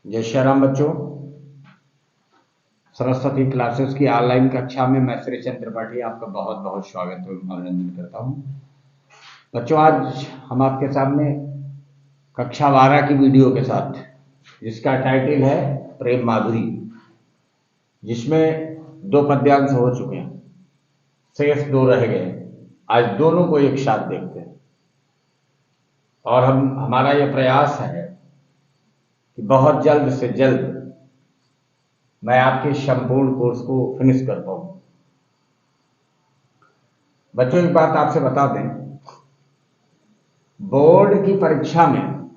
जय श्री राम बच्चों। सरस्वती क्लासेस की ऑनलाइन कक्षा में मैं श्री चंद्र त्रिपाठी आपका बहुत बहुत स्वागत एवं अभिनंदन करता हूं। बच्चों, आज हम आपके सामने कक्षा 12 की वीडियो के साथ, जिसका टाइटल है प्रेम माधुरी, जिसमें 2 पद्यांश हो चुके हैं, शेष 2 रह गए। आज दोनों को एक साथ देखते हैं और हमारा यह प्रयास है कि बहुत जल्द से जल्द मैं आपके संपूर्ण कोर्स को फिनिश कर पाऊं। बच्चों, एक बात आपसे बता दें, बोर्ड की परीक्षा में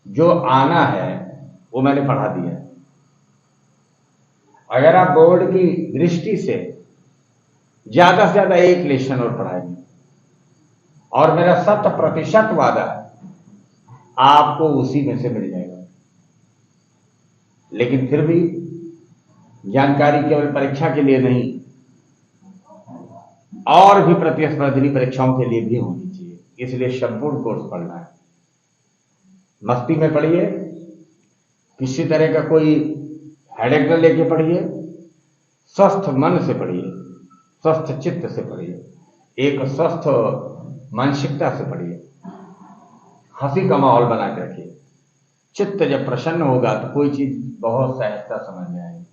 जो आना है वो मैंने पढ़ा दिया है। अगर आप बोर्ड की दृष्टि से ज्यादा से ज्यादा एक लेसन और पढ़ाएंगे, और मेरा 100% वादा है आपको उसी में से मिल जाएगा। लेकिन फिर भी जानकारी केवल परीक्षा के लिए नहीं, और भी प्रतिस्पर्धी परीक्षाओं के लिए भी होनी चाहिए। इसलिए संपूर्ण कोर्स पढ़ना है। मस्ती में पढ़िए, किसी तरह का कोई हेडेक न लेके पढ़िए, स्वस्थ मन से पढ़िए, स्वस्थ चित्त से पढ़िए, एक स्वस्थ मानसिकता से पढ़िए, हंसी का माहौल बना के रखिए। चित्त जब प्रसन्न होगा तो कोई चीज बहुत सहजता समझ में आएगी।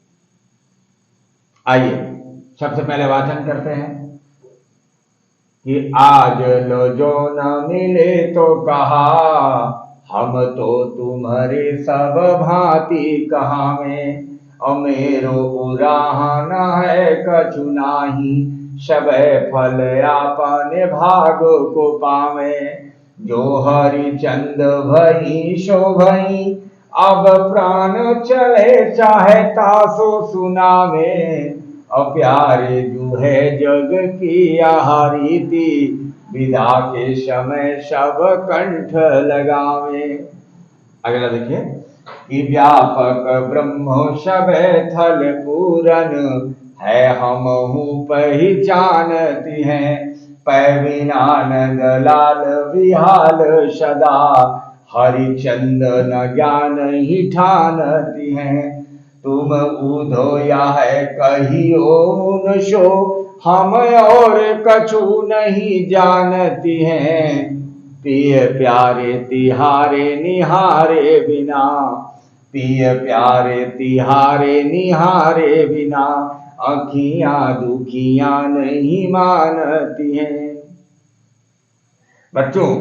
आइए सबसे पहले वाचन करते हैं कि आज लो जो न मिले तो कहा, हम तो तुम्हारे सब भांति कहा में। अमेरो उराहन है कछु नाही, सब फल आपने भाग को पावे। जो हरिचंद भई शो भई, अब प्राण चले चाहे तासो सुनावे। अप्यारे जो है जग की रीति, विदा के समय सब कंठ लगावे। अगला देखिए कि व्यापक ब्रह्म सब थल पूरन, है हमहु पहचानती हैं। पैविनानंद लाल विहाल सदा, हरिचंदन ज्ञान ही ठानती हैं। तुम उधो या है कहियो न शो, हम और कछु नहीं जानती हैं। पिय प्यारे तिहारे निहारे बिना, पिय प्यारे तिहारे निहारे बिना, अखियां दुखियां नहीं मानती हैं। बच्चों,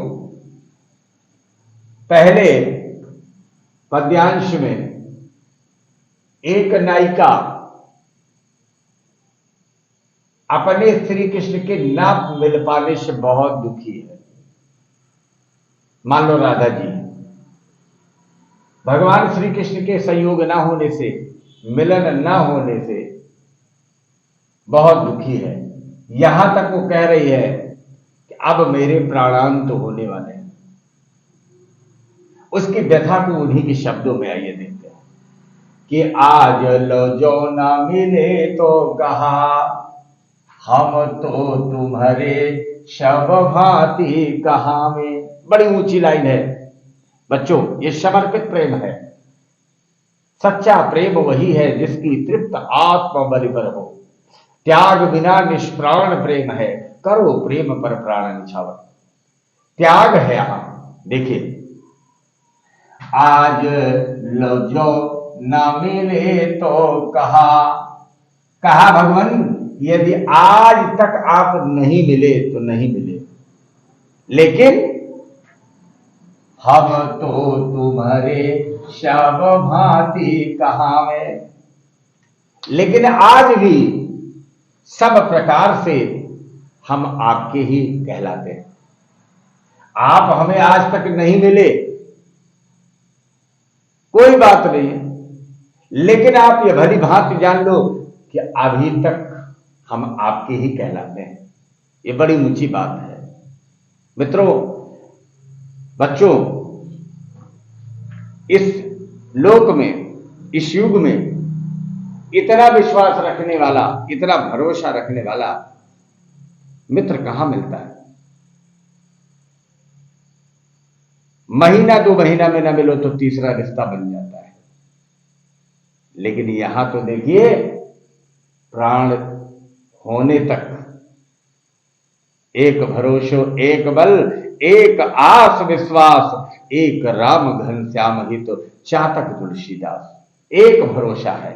पहले पद्यांश में एक नायिका अपने श्री कृष्ण के ना मिल पाने से बहुत दुखी है। मान लो राधा जी भगवान श्री कृष्ण के संयोग ना होने से, मिलन ना होने से बहुत दुखी है। यहां तक वो कह रही है कि अब मेरे प्राणांत होने वाले हैं। उसकी व्यथा को उन्हीं के शब्दों में आइए देखते हैं कि आज लो जो ना मिले तो कहा, हम तो तुम्हारे सब भांति कहा में। बड़ी ऊंची लाइन है बच्चों, ये समर्पित प्रेम है। सच्चा प्रेम वही है जिसकी तृप्त आत्मा बलिपर हो। त्याग बिना निष्प्राण प्रेम है, करो प्रेम पर प्राण निछावर। त्याग है यहां। देखिए, आज लो जो न मिले तो कहा, कहा भगवान यदि आज तक आप नहीं मिले तो नहीं मिले, लेकिन हम तो तुम्हारे सब भांति कहावे। लेकिन आज भी सब प्रकार से हम आपके ही कहलाते हैं। आप हमें आज तक नहीं मिले, कोई बात नहीं है, लेकिन आप ये भली भांति जान लो कि अभी तक हम आपके ही कहलाते हैं। ये बड़ी ऊंची बात है मित्रों। बच्चों, इस लोक में, इस युग में इतना विश्वास रखने वाला, इतना भरोसा रखने वाला मित्र कहां मिलता है। महीना 2 महीना में ना मिलो तो तीसरा रिश्ता बन जाता है। लेकिन यहां तो देखिए, प्राण होने तक एक भरोसो एक बल, एक आस विश्वास, एक राम घनश्याम हित चातक तुलसीदास। एक भरोसा है।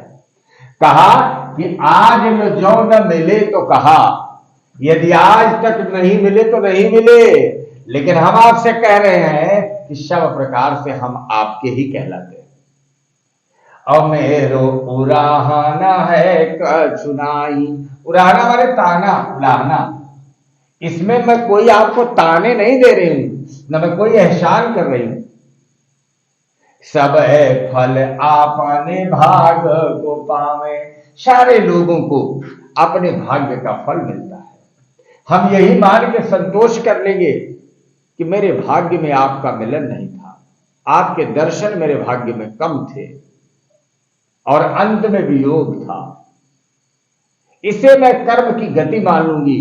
कहा कि आज न जो न मिले तो कहा, यदि आज तक नहीं मिले तो नहीं मिले, लेकिन हम आपसे कह रहे हैं कि सब प्रकार से हम आपके ही कहलाते हैं। अमेरो उराहाना है कछुनाई। उराहाना माने ताना, उलाहना। इसमें मैं कोई आपको ताने नहीं दे रही हूं, न मैं कोई एहसान कर रही हूं। सब फल आपने भाग को पावे। सारे लोगों को अपने भाग्य का फल मिलता है। हम यही मान के संतोष कर लेंगे कि मेरे भाग्य में आपका मिलन नहीं था, आपके दर्शन मेरे भाग्य में कम थे और अंत में वियोग था। इसे मैं कर्म की गति मान लूंगी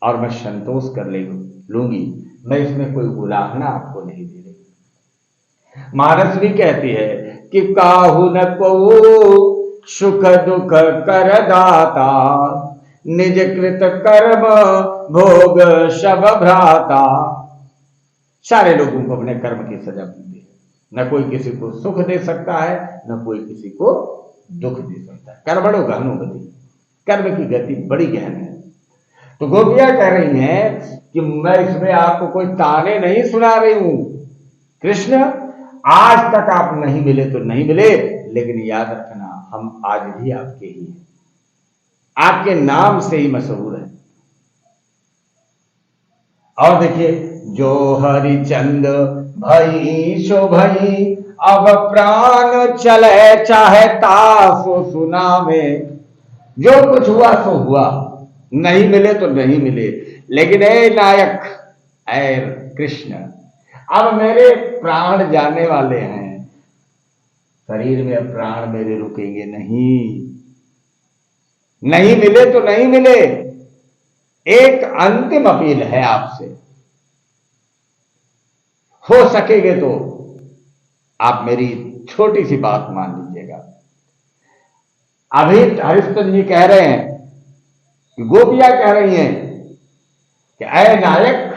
और मैं संतोष कर लूंगी। मैं इसमें कोई उलाहना आपको नहीं दे रही। मानस भी कहती है कि काहू न को सुख दुख कर दाता, निज कृत कर्म भोग सब भ्राता। सारे लोगों को अपने कर्म की सजा मिलती है। न कोई किसी को सुख दे सकता है, न कोई किसी को दुख दे सकता है। कर्मणो गहनो गति, कर्म की गति बड़ी गहन है। तो गोपियां कह रही हैं कि मैं इसमें आपको कोई ताने नहीं सुना रही हूं। कृष्ण, आज तक आप नहीं मिले तो नहीं मिले, लेकिन याद रखना हम आज भी आपके ही हैं, आपके नाम से ही मशहूर है। और देखिए, जो हरिचंद भई सो भई, अब प्राण चले चाहे तासो सुना में। जो कुछ हुआ सो हुआ, नहीं मिले तो नहीं मिले, लेकिन ए नायक, ऐ कृष्ण, अब मेरे प्राण जाने वाले हैं। शरीर में प्राण मेरे रुकेंगे नहीं। नहीं मिले तो नहीं मिले। एक अंतिम अपील है आपसे, हो सकेगे तो आप मेरी छोटी सी बात मान लीजिएगा। अभी हरिश्चंद्र जी कह रहे हैं, गोपियां कह रही हैं कि ऐ नायक,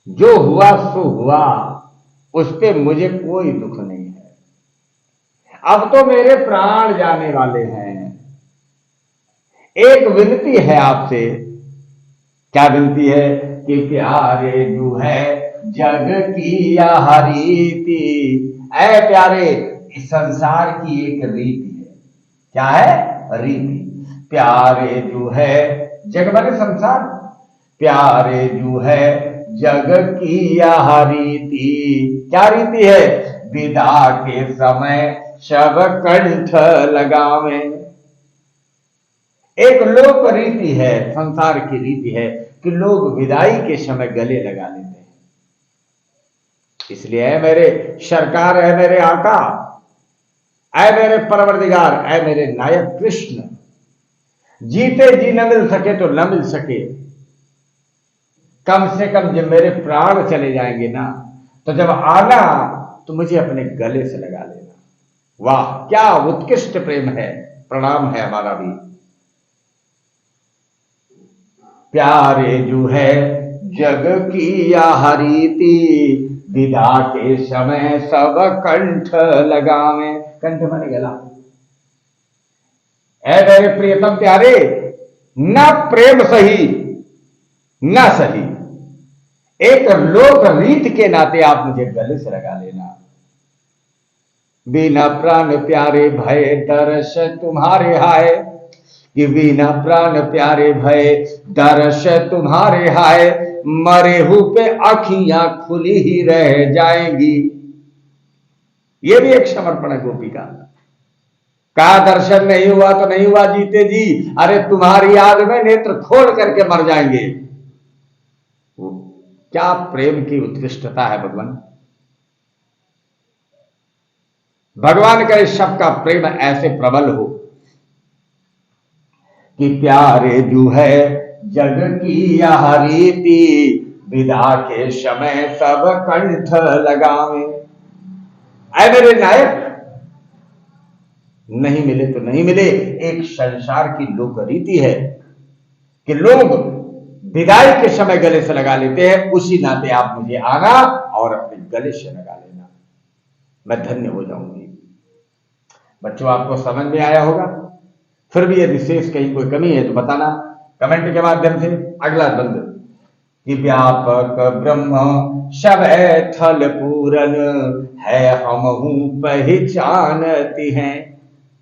जो हुआ सो हुआ, उस पे मुझे कोई दुख नहीं है। अब तो मेरे प्राण जाने वाले हैं। एक विनती है आपसे। क्या विनती है? कि प्यारे जो है जग की यह रीति। ऐ प्यारे, इस संसार की एक रीति है। क्या है? रीति। प्यारे जो है, जग माने संसार, प्यारे जो है जग की यह रीति। क्या रीति है? विदा के समय शब कंठ लगावे। एक लोक रीति है, संसार की रीति है कि लोग विदाई के समय गले लगा लेते हैं। इसलिए ऐ मेरे सरकार, ऐ मेरे आका, ऐ मेरे परवरदिगार, ऐ मेरे नायक कृष्ण, जीते जी न मिल सके तो न मिल सके, कम से कम जब मेरे प्राण चले जाएंगे ना, तो जब आना तो मुझे अपने गले से लगा लेना। वाह, क्या उत्कृष्ट प्रेम है। प्रणाम है हमारा भी। प्यारे जो है जग की यह रीति, विदा के समय सब कंठ लगावे। कंठ माने गला। ऐ मेरे प्रियतम प्यारे, न प्रेम सही न सही, एक लोक रीत के नाते आप मुझे गले से लगा लेना। बिना प्राण प्यारे भय दर्श तुम्हारे हाय, कि बिना प्राण प्यारे भय दर्श तुम्हारे हाय, मरे हु पे अखियां खुली ही रह जाएंगी। ये भी एक समर्पण है गोपी का। कहा दर्शन नहीं हुआ तो नहीं हुआ जीते जी, अरे तुम्हारी याद में नेत्र खोल करके मर जाएंगे। क्या प्रेम की उत्कृष्टता है भगवान। भगवान का इस सबका प्रेम ऐसे प्रबल हो कि प्यारे जो है जग की यह रीति, विदा के समय सब कंठ लगावे। ऐ मेरे नायक, नहीं मिले तो नहीं मिले, एक संसार की लोक रीति है कि लोग विदाई के समय गले से लगा लेते हैं, उसी नाते आप मुझे आना और अपने गले से लगा लेना, मैं धन्य हो जाऊंगी। बच्चों, आपको समझ में आया होगा? फिर भी यदि शेष कहीं कोई कमी है तो बताना कमेंट के माध्यम से। अगला बंद कि व्यापक ब्रह्म सब थल पूरन है, हमहू पहचानती हैं।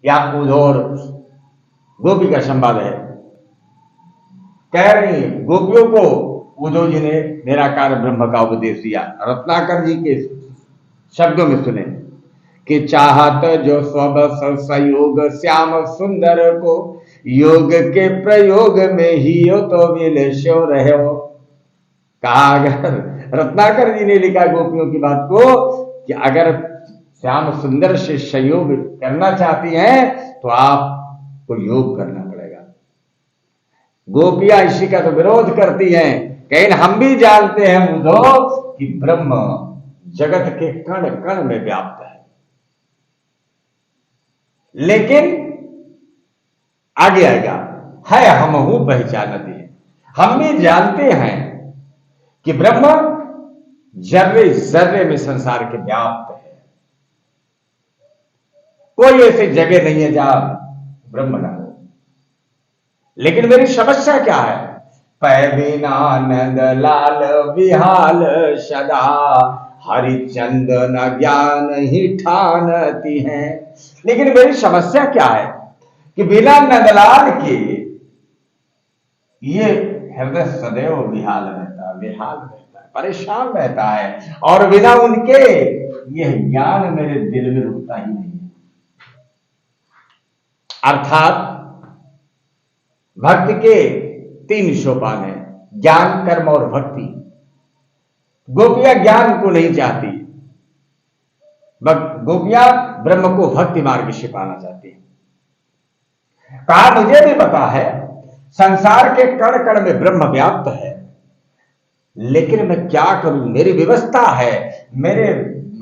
या उधर गोपी का संवाद है। कह रही गोपियों को उद्धव जी ने निराकार ब्रह्म का उपदेश दिया। रत्नाकर जी के शब्दों में सुने कि चाहत जो स्वबस संयोग श्याम सुंदर को, योग के प्रयोग में ही हो तो विलेशो रहे हो। कहा, अगर रत्नाकर जी ने लिखा गोपियों की बात को कि अगर श्याम सुंदर से संयोग करना चाहती हैं तो आपको योग करना पड़ेगा। गोपियां इसी का तो विरोध करती हैं, कहीं हम भी जानते हैं उद्धव कि ब्रह्म जगत के कण कण में व्याप्त है, लेकिन आगे आएगा है हमहू पहचानती है। हम भी जानते हैं कि ब्रह्म जर्रे जर्रे में संसार के व्याप्त है। कोई ऐसी जगह नहीं है जहां ब्रह्म न हो। लेकिन मेरी समस्या क्या है? पै बिना नंद लाल विहाल सदा, हरिचंदन ज्ञान ही ठानती हैं। लेकिन मेरी समस्या क्या है कि बिना नंदलाल के ये हृदय सदैव विहाल रहता है, परेशान रहता है, और बिना उनके यह ज्ञान मेरे दिल में रुकता ही नहीं है। अर्थात भक्ति के 3 सोपान है, ज्ञान, कर्म और भक्ति। गोपियां ज्ञान को नहीं चाहती, गोपियां ब्रह्म को भक्ति मार्ग से पाना चाहती है। कहा, मुझे भी पता है संसार के कण कण में ब्रह्म व्याप्त है, लेकिन मैं क्या करूं? मेरी व्यवस्था है, मेरे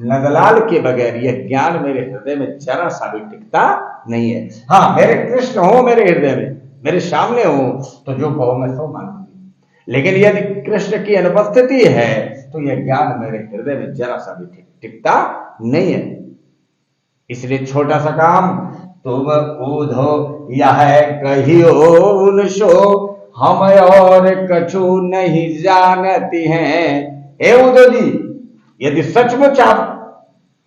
नंदलाल के बगैर यह ज्ञान मेरे हृदय में जरा सा भी टिकता नहीं है। हाँ, मेरे कृष्ण हो मेरे हृदय में, मेरे सामने हो तो जो कहो मैं सो मानूंगी, लेकिन यदि कृष्ण की अनुपस्थिति है तो यह ज्ञान मेरे हृदय में जरा सा भी टिकता नहीं है। इसलिए छोटा सा काम, तुम उद्धव यह कहियो उनसो, हम और कछु नहीं जानती हैं। हे उद्धव जी, यदि सचमुच आप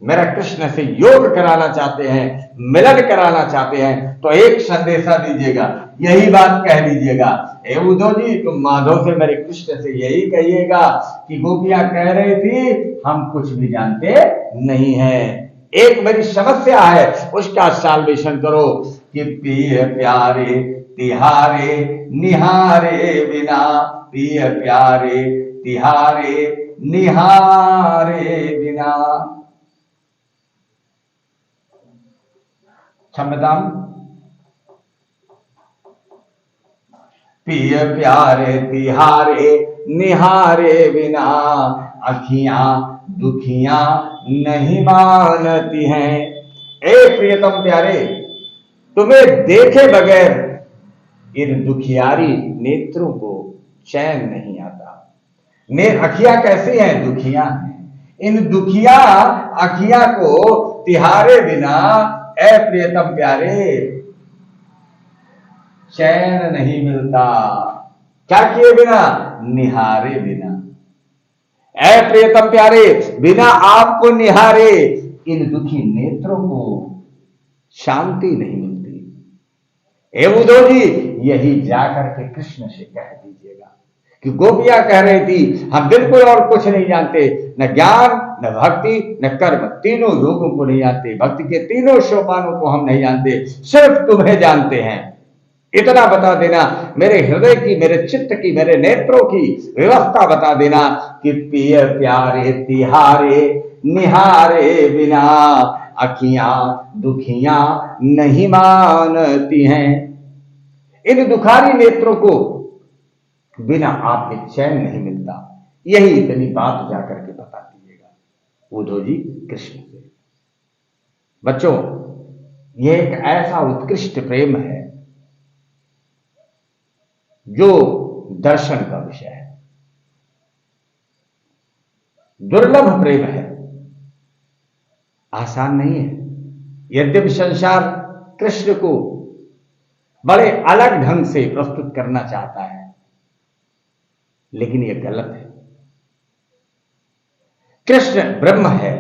मेरा कृष्ण से योग कराना चाहते हैं, मिलन कराना चाहते हैं, तो एक संदेशा दीजिएगा, यही बात कह दीजिएगा। हे उद्धव जी, तुम माधव से मेरे कृष्ण से यही कहिएगा कि गोपियां कह रही थी हम कुछ भी जानते नहीं हैं। एक मेरी समस्या है, उसका सॉल्यूशन करो कि प्रिय प्यारे तिहारे निहारे बिना, प्रिय प्यारे तिहारे निहारे बिना। क्षमताम, प्रिय प्यारे तिहारे निहारे बिना, अखियां दुखियां नहीं मानती हैं। ए प्रियतम प्यारे, तुम्हें देखे बगैर इन दुखियारी नेत्रों को चैन नहीं आता। अखियां कैसी हैं? दुखियां हैं। इन दुखिया अखियां को तिहारे बिना, ए प्रियतम प्यारे, चैन नहीं मिलता। क्या किए बिना? निहारे बिना। ऐ प्रियतम प्यारे, बिना आपको निहारे इन दुखी नेत्रों को शांति नहीं मिलती। हे उद्धव जी, यही जाकर के कृष्ण से कह दीजिएगा कि गोपियां कह रही थी हम बिल्कुल और कुछ नहीं जानते, न ज्ञान, न भक्ति, न कर्म, तीनों लोगों को नहीं जानते, भक्ति के तीनों सोपानों को हम नहीं जानते, सिर्फ तुम्हें जानते हैं। इतना बता देना, मेरे हृदय की, मेरे चित्त की, मेरे नेत्रों की व्यवस्था बता देना कि प्रिय प्यारे तिहारे निहारे बिना, अखियां दुखियां नहीं मानती हैं। इन दुखारी नेत्रों को बिना आपके चैन नहीं मिलता। यही इतनी बात जाकर के बता दीजिएगा उद्धव जी कृष्ण से। बच्चों, यह एक ऐसा उत्कृष्ट प्रेम है जो दर्शन का विषय है, दुर्लभ प्रेम है, आसान नहीं है। यद्यपि संसार कृष्ण को बड़े अलग ढंग से प्रस्तुत करना चाहता है, लेकिन यह गलत है। कृष्ण ब्रह्म है।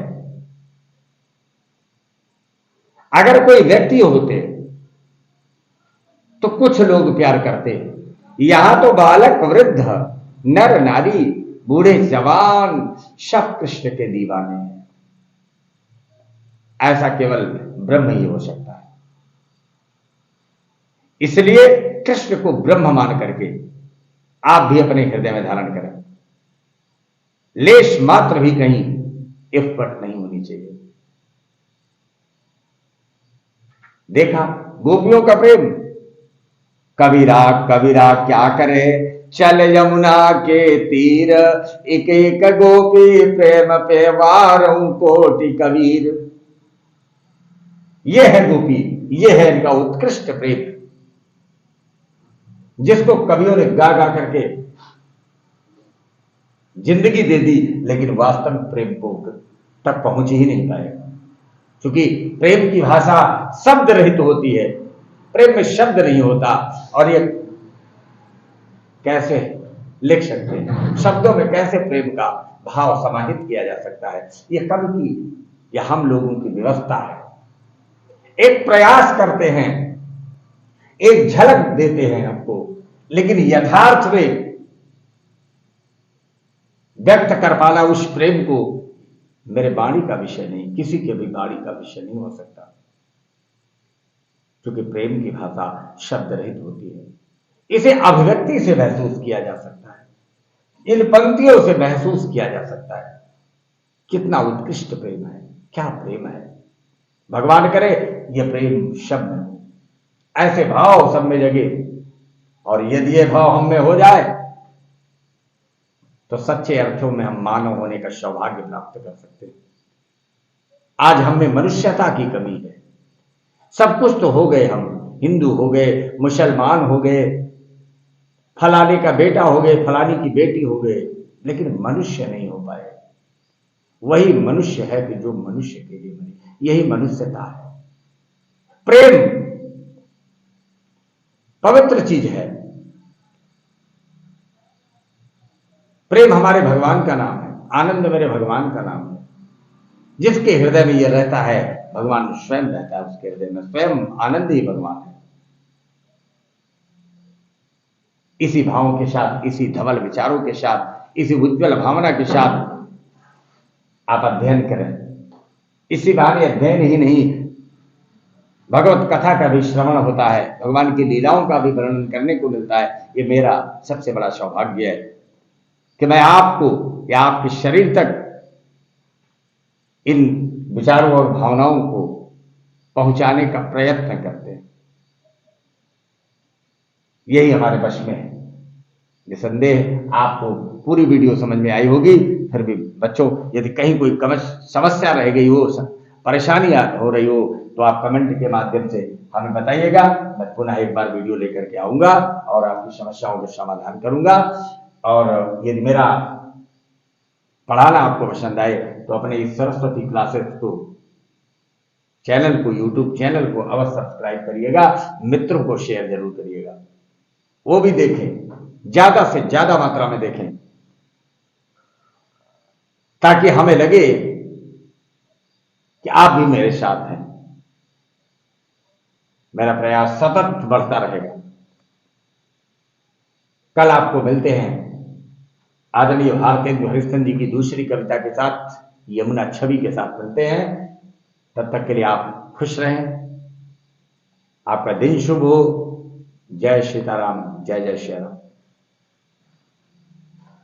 अगर कोई व्यक्ति होते तो कुछ लोग प्यार करते, यहां तो बालक वृद्ध नर नारी बूढ़े जवान सब कृष्ण के दीवाने हैं। ऐसा केवल ब्रह्म ही हो सकता है। इसलिए कृष्ण को ब्रह्म मान करके आप भी अपने हृदय में धारण करें। लेश मात्र भी कहीं इफ्फट नहीं होनी चाहिए। देखा गोपियों का प्रेम, कबीरा कबीरा क्या करे चल यमुना के तीर, एक एक गोपी प्रेम पे वारों कोटि कबीर। यह है गोपी, यह है इनका उत्कृष्ट प्रेम, जिसको कवियों ने गा गा करके जिंदगी दे दी, लेकिन वास्तविक प्रेम को तक पहुंच ही नहीं पाएगा। क्योंकि प्रेम की भाषा शब्द रहित होती है, प्रेम में शब्द नहीं होता। और ये कैसे लिख सकते हैं, शब्दों में कैसे प्रेम का भाव समाहित किया जा सकता है? यह कवि की या हम लोगों की व्यवस्था है। एक प्रयास करते हैं, एक झलक देते हैं हमको, लेकिन यथार्थ में व्यक्त कर पाना उस प्रेम को मेरे वाणी का विषय नहीं, किसी के भी वाणी का विषय नहीं हो सकता। क्योंकि प्रेम की भाषा शब्द रहित होती है। इसे अभिव्यक्ति से महसूस किया जा सकता है, इन पंक्तियों से महसूस किया जा सकता है। कितना उत्कृष्ट प्रेम है, क्या प्रेम है। भगवान करे यह प्रेम शब्द हो, ऐसे भाव सब में जगे, और यदि यह भाव हम में हो जाए तो सच्चे अर्थों में हम मानव होने का सौभाग्य प्राप्त कर सकते हैं। आज हम में मनुष्यता की कमी है। सब कुछ तो हो गए, हम हिंदू हो गए, मुसलमान हो गए, फलाने का बेटा हो गए, फलानी की बेटी हो गए, लेकिन मनुष्य नहीं हो पाए। वही मनुष्य है कि जो मनुष्य के लिए बने, यही मनुष्यता है। प्रेम पवित्र चीज है। प्रेम हमारे भगवान का नाम है, आनंद मेरे भगवान का नाम है। जिसके हृदय में यह रहता है, भगवान स्वयं रहता है उसके हृदय में, स्वयं आनंद ही भगवान है। इसी भावों के साथ, इसी धवल विचारों के साथ, इसी उज्ज्वल भावना के साथ आप अध्ययन करें। इसी बहाने अध्ययन ही नहीं, भगवत कथा का भी श्रवण होता है, भगवान की लीलाओं का भी वर्णन करने को मिलता है। ये मेरा सबसे बड़ा सौभाग्य है कि मैं आपको या आपके शरीर तक इन विचारों और भावनाओं को पहुंचाने का प्रयत्न करते हैं। यही हमारे वश में है। निसंदेह आपको पूरी वीडियो समझ में आई होगी। फिर भी बच्चों, यदि कहीं कोई समस्या रह गई हो, परेशानी हो रही हो, तो आप कमेंट के माध्यम से हमें बताइएगा। मैं पुनः एक बार वीडियो लेकर के आऊंगा और आपकी समस्याओं का समाधान करूंगा। और यदि मेरा पढ़ाना आपको पसंद आए तो अपने इस सरस्वती क्लासेस को चैनल को, यूट्यूब चैनल को अवश्य सब्सक्राइब करिएगा। मित्रों को शेयर जरूर करिएगा, वो भी देखें, ज्यादा से ज्यादा मात्रा में देखें, ताकि हमें लगे कि आप भी मेरे साथ हैं। मेरा प्रयास सतत बढ़ता रहेगा। कल आपको मिलते हैं आदरणीय भारतेंदु हरिश्चंद्र जी की दूसरी कविता के साथ, यमुना छवि के साथ मिलते हैं। तब तक के लिए आप खुश रहें, आपका दिन शुभ हो। जय सीताराम, जय जय श्री राम।